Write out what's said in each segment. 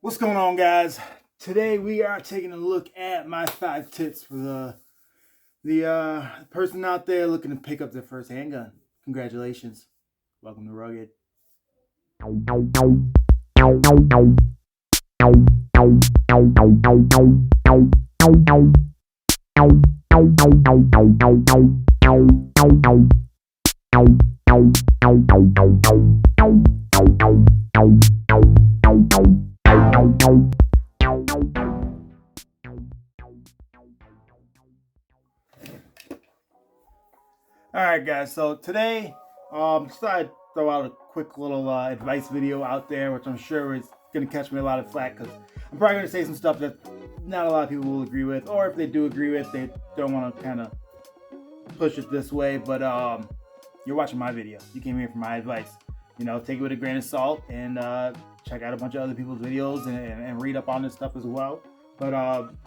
What's going on, guys? Today we are taking a look at my 5 tips for the person out there looking to pick up their first handgun. Congratulations. Welcome to Rugged. Alright, guys, so today just thought I'd throw out a quick little advice video out there, which I'm sure is going to catch me a lot of flack because I'm probably going to say some stuff that not a lot of people will agree with, or if they do agree with, they don't want to kind of push it this way. But you're watching my video. You came here for my advice. You know, take it with a grain of salt and check out a bunch of other people's videos and read up on this stuff as well. But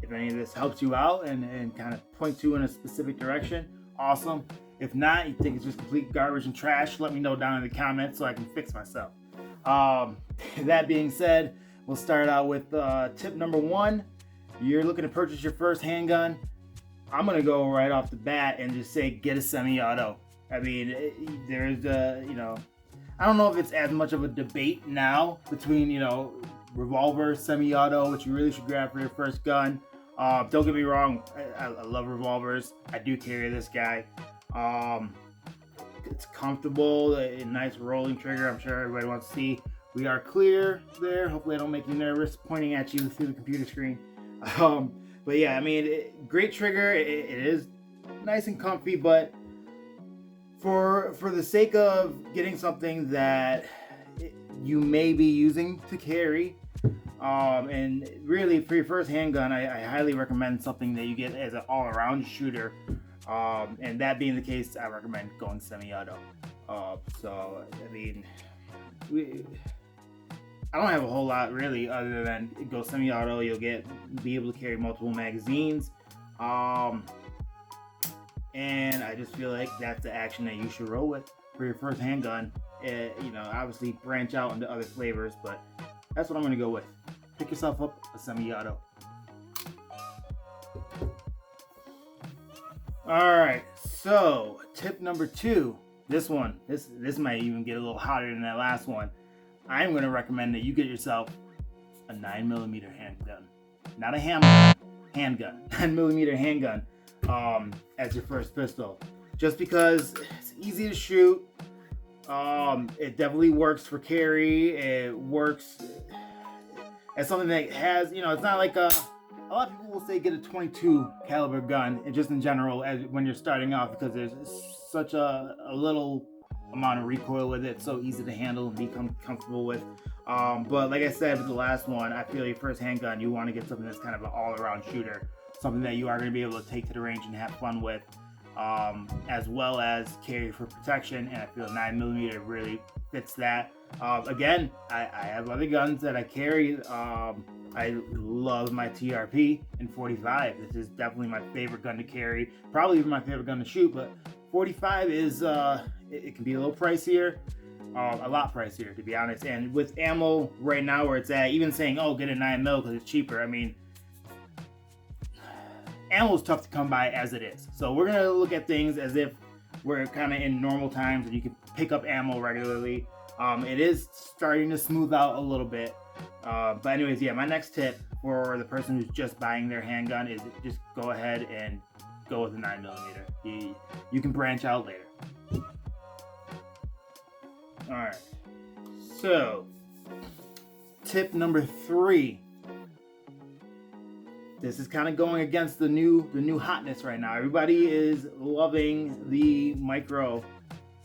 if any of this helps you out and kind of points you in a specific direction, awesome. If not, you think it's just complete garbage and trash, let me know down in the comments so I can fix myself. That being said, we'll start out with tip number 1. You're looking to purchase your first handgun. I'm going to go right off the bat and just say get a semi-auto. I mean, there's I don't know if it's as much of a debate now between, revolver, semi-auto, which you really should grab for your first gun. Don't get me wrong, I love revolvers. I do carry this guy. It's comfortable, a nice rolling trigger. I'm sure everybody wants to see. We are clear there. Hopefully I don't make you nervous pointing at you through the computer screen. But yeah, I mean, great trigger. It is nice and comfy, but for the sake of getting something that you may be using to carry, and really for your first handgun, I highly recommend something that you get as an all-around shooter. And that being the case, I recommend going semi-auto. So I mean, I don't have a whole lot really other than go semi-auto. You'll be able to carry multiple magazines, and I just feel like that's the action that you should roll with for your first handgun. Obviously branch out into other flavors, but that's what I'm gonna go with. Pick yourself up a semi-auto. Alright, so tip number 2. This might even get a little hotter than that last one. I'm going to recommend that you get yourself a 9mm handgun. Not a handgun. 9mm handgun as your first pistol. Just because it's easy to shoot. It definitely works for carry. It works as something that has, it's not like a lot of people will say get a 22 caliber gun, and just in general when you're starting off, because there's such a little amount of recoil with it. It's so easy to handle and become comfortable with. But like I said with the last one, I feel your first handgun, you want to get something that's kind of an all-around shooter, something that you are going to be able to take to the range and have fun with, as well as carry for protection. And I feel 9mm really fits that. Again, I have other guns that I carry. I love my TRP and 45. This is definitely my favorite gun to carry. Probably even my favorite gun to shoot, but 45 is, it can be a little pricier. A lot pricier, to be honest. And with ammo right now where it's at, even saying, oh, get a 9mm because it's cheaper. I mean, ammo is tough to come by as it is. So we're going to look at things as if we're kind of in normal times and you can pick up ammo regularly. It is starting to smooth out a little bit. But anyways, yeah, my next tip for the person who's just buying their handgun is just go ahead and go with a 9mm. You can branch out later. Alright, so tip number 3. This is kind of going against the new hotness right now. Everybody is loving the micro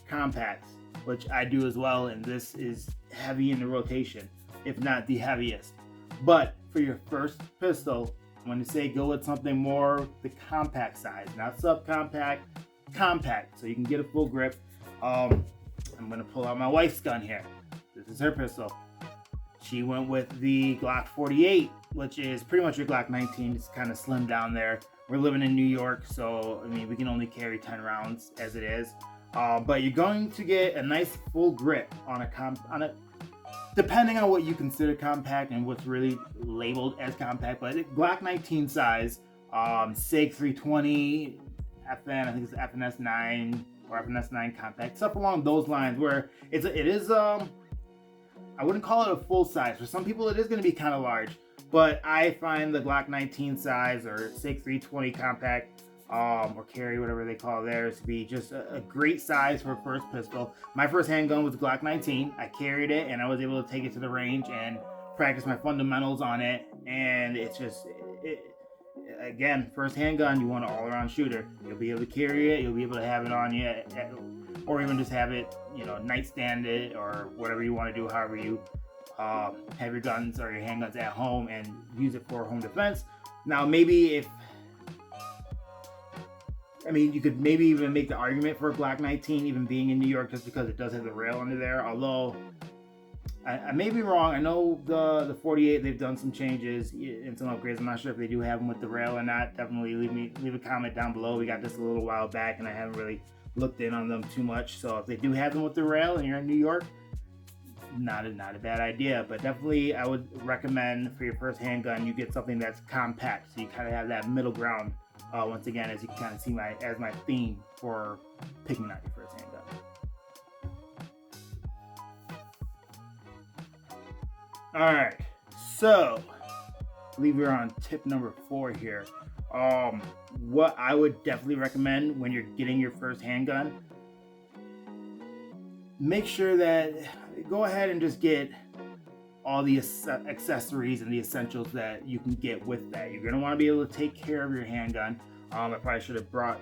compacts, which I do as well, and this is heavy in the rotation, if not the heaviest. But for your first pistol, I'm going to say go with something more the compact size, not subcompact, compact, so you can get a full grip. I'm going to pull out my wife's gun here. This is her pistol. She went with the Glock 48, which is pretty much your Glock 19. It's kind of slimmed down there. We're living in New York, so I mean we can only carry 10 rounds as it is. But you're going to get a nice full grip on a depending on what you consider compact and what's really labeled as compact, but Glock 19 size, SIG 320, FN, I think it's FNS 9 or FNS 9 compact, stuff along those lines, where it is I wouldn't call it a full size. For some people, it is going to be kind of large, but I find the Glock 19 size or SIG 320 compact, or carry, whatever they call theirs, to be just a great size for a first pistol. My first handgun was the Glock 19. I carried it, and I was able to take it to the range and practice my fundamentals on it. And it's just, again, first handgun, you want an all-around shooter. You'll be able to carry it. You'll be able to have it on you, or even just have it, nightstand it, or whatever you want to do. However you have your guns or your handguns at home and use it for home defense. Now, maybe you could maybe even make the argument for a Glock 19 even being in New York, just because it does have the rail under there. Although I may be wrong. I know the 48, they've done some changes and some upgrades. I'm not sure if they do have them with the rail or not. Definitely leave a comment down below. We got this a little while back, and I haven't really looked in on them too much. So if they do have them with the rail and you're in New York, not a bad idea. But definitely, I would recommend for your first handgun, you get something that's compact, so you kind of have that middle ground. Once again, as you can kind of see my theme for picking out your first handgun. All right, so I believe we're on tip number 4 here. What I would definitely recommend when you're getting your first handgun, make sure that go ahead and just get all the accessories and the essentials that you can get with that. You're gonna want to be able to take care of your handgun. I probably should have brought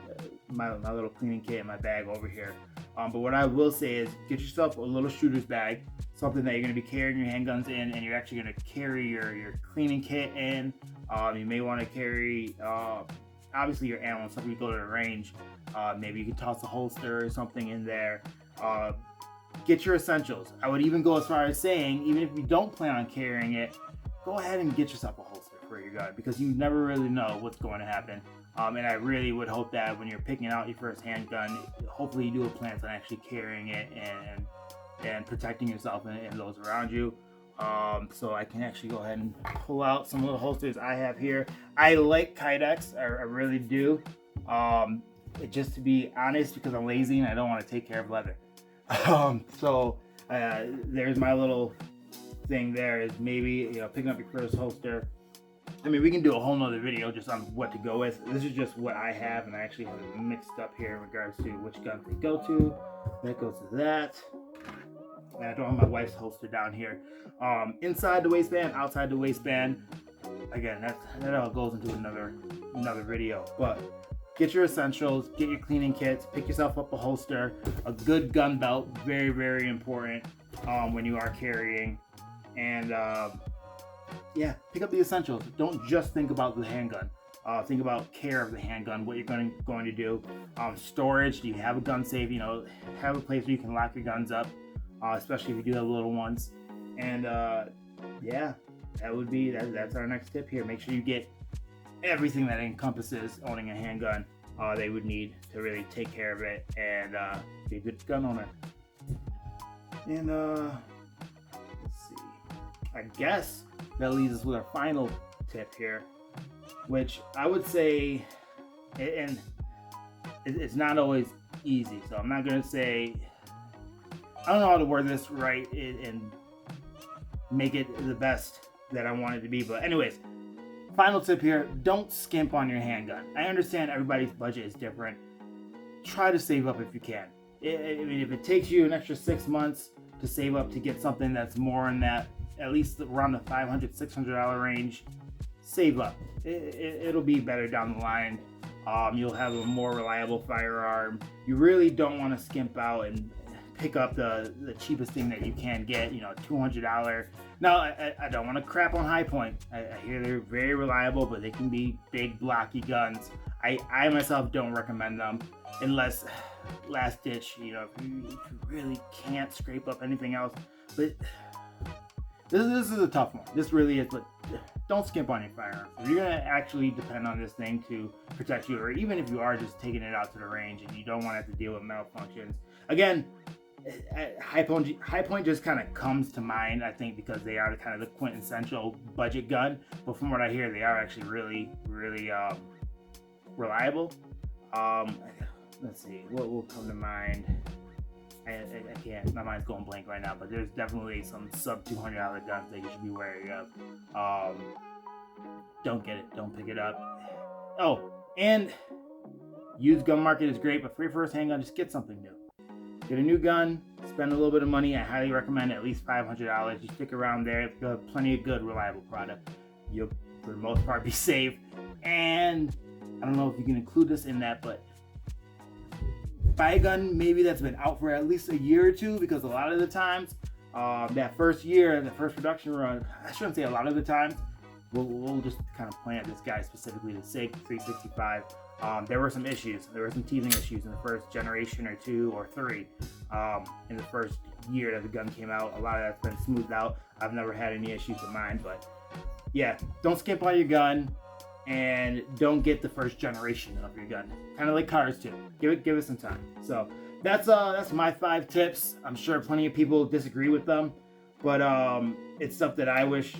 my little cleaning kit in my bag over here. But what I will say is get yourself a little shooter's bag, something that you're gonna be carrying your handguns in, and you're actually gonna carry your cleaning kit in. You may want to carry obviously your ammo, stuff you go to the range. Maybe you can toss a holster or something in there. Get your essentials. I would even go as far as saying, even if you don't plan on carrying it, go ahead and get yourself a holster for your gun, because you never really know what's going to happen. And I really would hope that when you're picking out your first handgun, hopefully you do a plan on actually carrying it and protecting yourself and those around you. So I can actually go ahead and pull out some of the holsters I have here. I like Kydex, I really do. Just to be honest, because I'm lazy and I don't want to take care of leather. So there's my little thing there, is maybe picking up your first holster. I mean, we can do a whole nother video just on what to go with. This is just what I have, and I actually have it mixed up here in regards to which guns they go to. That goes to that. And I don't have my wife's holster down here. Inside the waistband, outside the waistband. Again, that all goes into another video. But get your essentials, get your cleaning kits, pick yourself up a holster, a good gun belt, very, very important when you are carrying. And yeah, pick up the essentials. Don't just think about the handgun. Think about care of the handgun, what you're going to do. Storage, do you have a gun safe? Have a place where you can lock your guns up, especially if you do have little ones. And yeah, that's our next tip here. Make sure you get everything that encompasses owning a handgun they would need to really take care of it and be a good gun owner. And let's see, I guess that leaves us with our final tip here, which I would say, and it's not always easy, so I'm not going to say, I don't know how to word this right and make it the best that I want it to be, but anyways, final tip here, don't skimp on your handgun. I understand everybody's budget is different. Try to save up if you can. I mean, if it takes you an extra 6 months to save up to get something that's more in that, at least around the $500, $600 range, save up. It'll be better down the line. You'll have a more reliable firearm. You really don't want to skimp out and pick up the cheapest thing that you can get, $200. Now, I don't want to crap on High Point. I hear they're very reliable, but they can be big, blocky guns. I myself don't recommend them unless last ditch, if you really can't scrape up anything else. But this is a tough one. This really is, but don't skimp on your firearm. If you're going to actually depend on this thing to protect you, or even if you are just taking it out to the range and you don't want to have to deal with malfunctions, again, High Point just kind of comes to mind, I think, because they are kind of the quintessential budget gun. But from what I hear, they are actually really, really reliable. Let's see, what will come to mind? I can't. My mind's going blank right now. But there's definitely some sub $200 guns that you should be wary of. Don't get it. Don't pick it up. Oh, and used gun market is great, but for your first handgun, just get something new. Get a new gun, spend a little bit of money. I highly recommend at least $500. You stick around there. You'll have plenty of good, reliable product. You'll, for the most part, be safe. And I don't know if you can include this in that, but buy a gun maybe that's been out for at least a year or two, because a lot of the times, that first year, the first production run, I shouldn't say a lot of the times, we'll just kind of point at this guy specifically, the SIG 365. There were some issues. There were some teething issues in the first generation or two or three. In the first year that the gun came out, a lot of that's been smoothed out. I've never had any issues with mine, but yeah, don't skimp on your gun, and don't get the first generation of your gun. Kind of like cars too. Give it some time. So that's my 5 tips. I'm sure plenty of people disagree with them, but it's stuff that I wish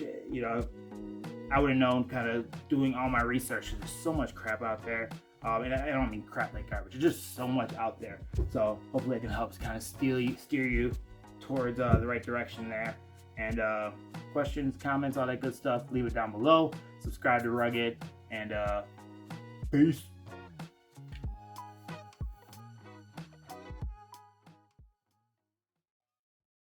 I would have known, kind of doing all my research. There's so much crap out there. And I don't mean crap like garbage. There's just so much out there. So hopefully I can help kind of steer you towards the right direction there. And questions, comments, all that good stuff, leave it down below. Subscribe to Rugged, and peace.